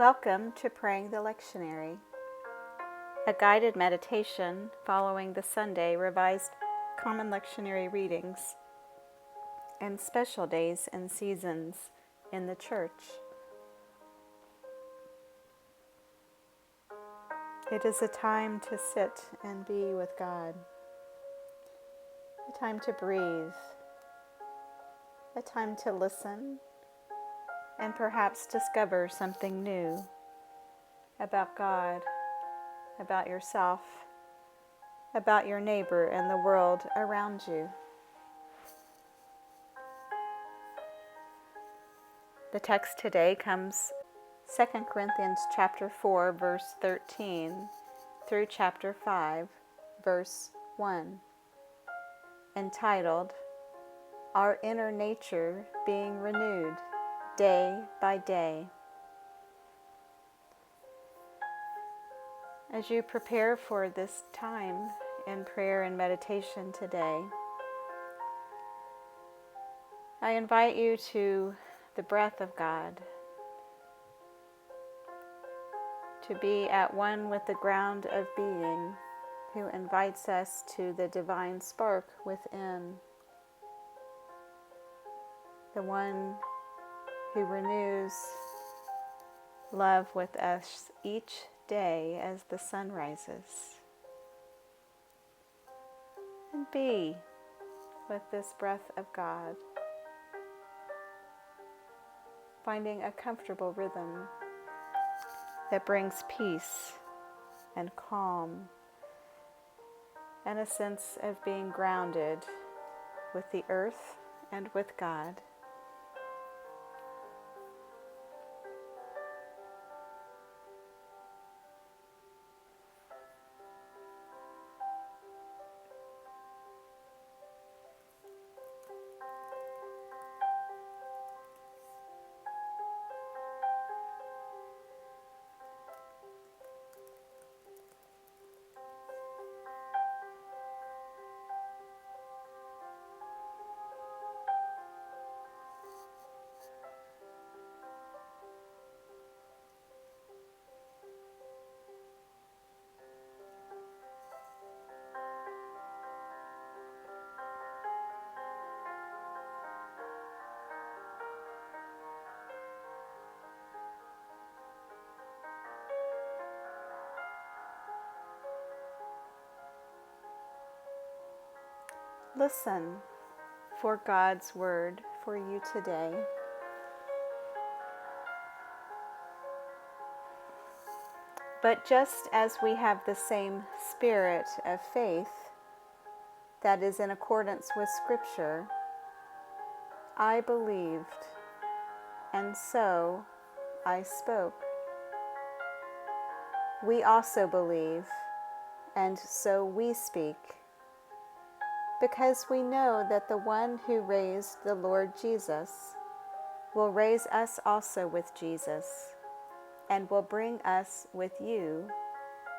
Welcome to Praying the Lectionary, a guided meditation following the Sunday Revised Common Lectionary readings and special days and seasons in the Church. It is a time to sit and be with God, a time to breathe, a time to listen, and perhaps discover something new about God, about yourself, about your neighbor and the world around you. The text today comes 2 Corinthians chapter 4, verse 13 through chapter 5, verse 1, entitled, Our Inner Nature Being Renewed Day by Day. As you prepare for this time in prayer and meditation today, I invite you to the breath of God, to be at one with the ground of being, who invites us to the divine spark within, the one who renews love with us each day as the sun rises. And be with this breath of God, finding a comfortable rhythm that brings peace and calm and a sense of being grounded with the earth and with God. Listen for God's word for you today. But just as we have the same spirit of faith that is in accordance with Scripture, I believed, and so I spoke. We also believe, and so we speak, because we know that the one who raised the Lord Jesus will raise us also with Jesus, and will bring us with you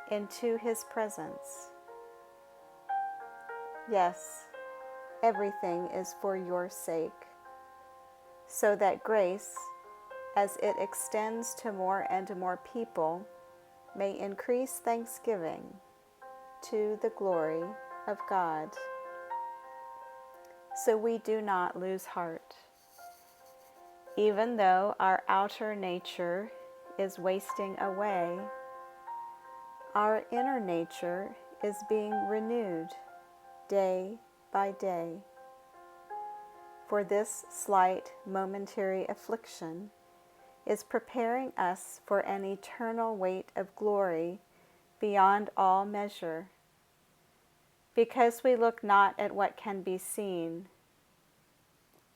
into his presence. Yes, everything is for your sake, so that grace, as it extends to more and more people, may increase thanksgiving to the glory of God. So we do not lose heart. Even though our outer nature is wasting away, our inner nature is being renewed day by day. For this slight momentary affliction is preparing us for an eternal weight of glory beyond all measure, because we look not at what can be seen,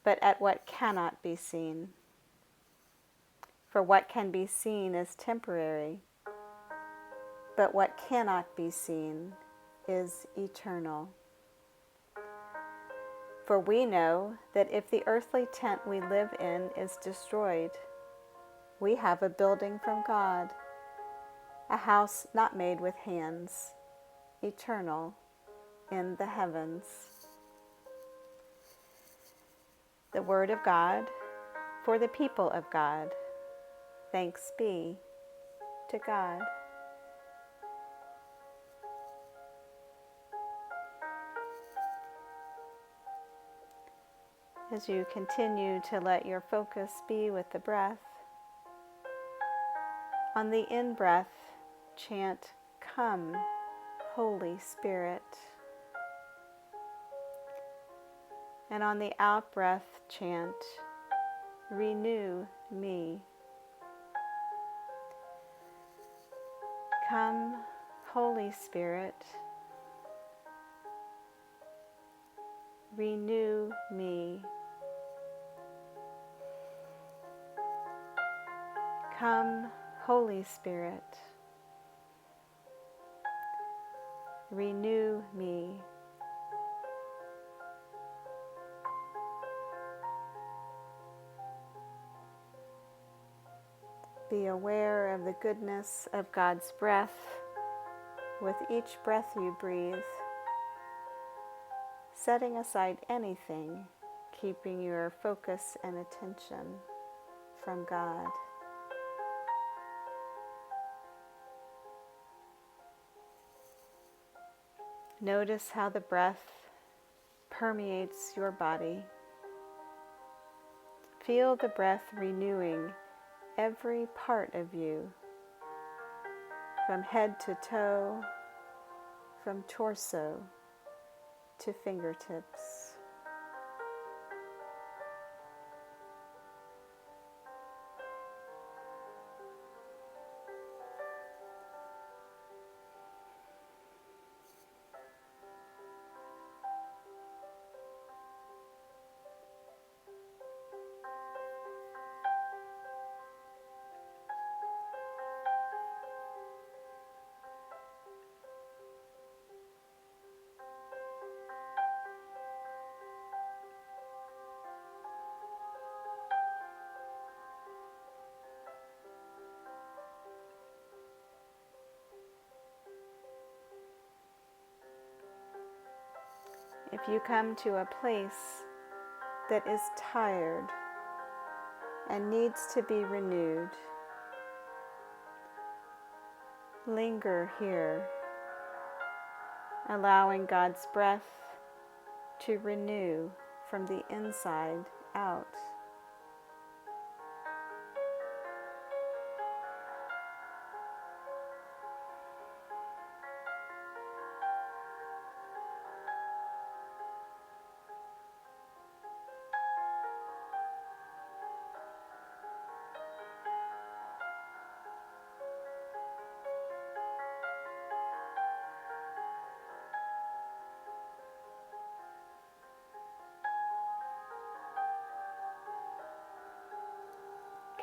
but at what cannot be seen. For what can be seen is temporary, but what cannot be seen is eternal. For we know that if the earthly tent we live in is destroyed, we have a building from God, a house not made with hands, eternal in the heavens. The word of God for the people of God. Thanks be to God. As you continue to let your focus be with the breath, on the in-breath, chant, "Come, Holy Spirit." And on the out-breath, chant, "Renew me." Come, Holy Spirit, renew me. Come, Holy Spirit, renew me. Be aware of the goodness of God's breath with each breath you breathe, setting aside anything keeping your focus and attention from God. Notice how the breath permeates your body. Feel the breath renewing every part of you, from head to toe, from torso to fingertips. If you come to a place that is tired and needs to be renewed, linger here, allowing God's breath to renew from the inside out.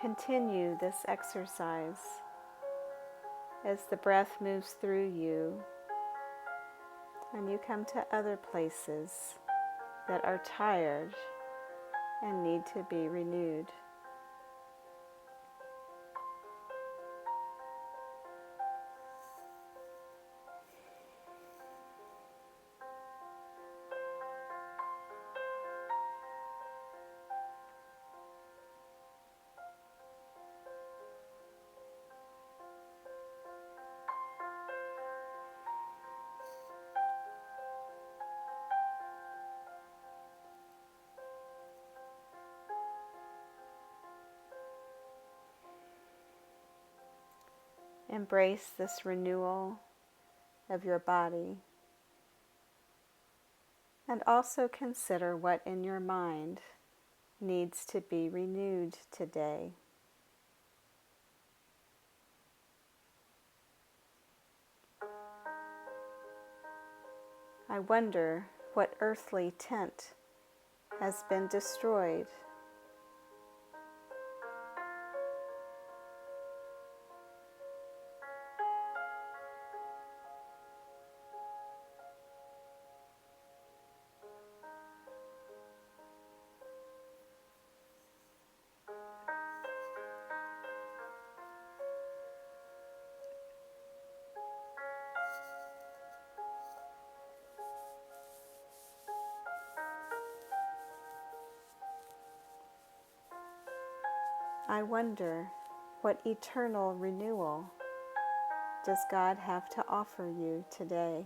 Continue this exercise as the breath moves through you and you come to other places that are tired and need to be renewed. Embrace this renewal of your body, and also consider what in your mind needs to be renewed today. I wonder what earthly tent has been destroyed. I wonder what eternal renewal does God have to offer you today?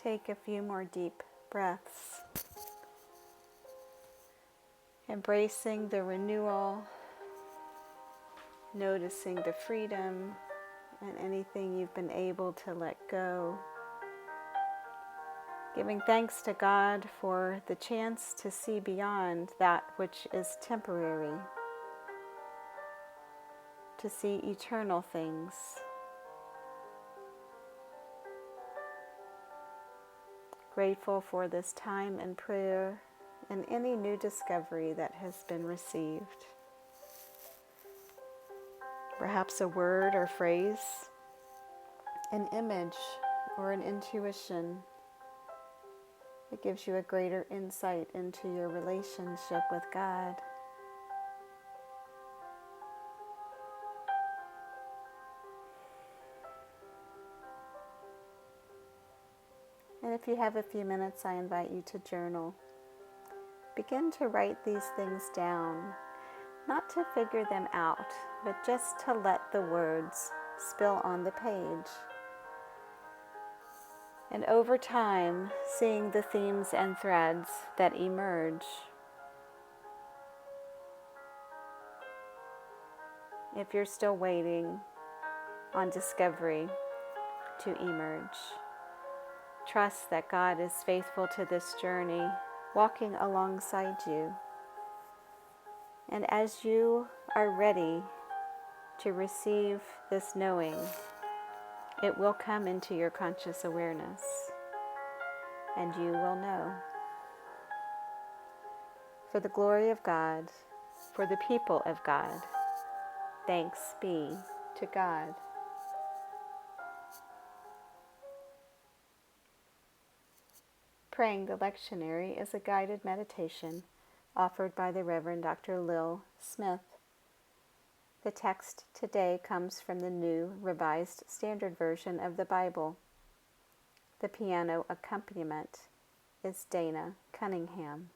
Take a few more deep breaths, embracing the renewal, noticing the freedom and anything you've been able to let go. Giving thanks to God for the chance to see beyond that which is temporary, to see eternal things. Grateful for this time in prayer and any new discovery that has been received. Perhaps a word or phrase, an image or an intuition that gives you a greater insight into your relationship with God. And if you have a few minutes, I invite you to journal. Begin to write these things down, not to figure them out, but just to let the words spill on the page. And over time, seeing the themes and threads that emerge. If you're still waiting on discovery to emerge, trust that God is faithful to this journey, walking alongside you. And as you are ready to receive this knowing, it will come into your conscious awareness, and you will know. For the glory of God, for the people of God, thanks be to God. Praying the Lectionary is a guided meditation offered by the Reverend Dr. Lil Smith. The text today comes from the New Revised Standard Version of the Bible. The piano accompaniment is Dana Cunningham.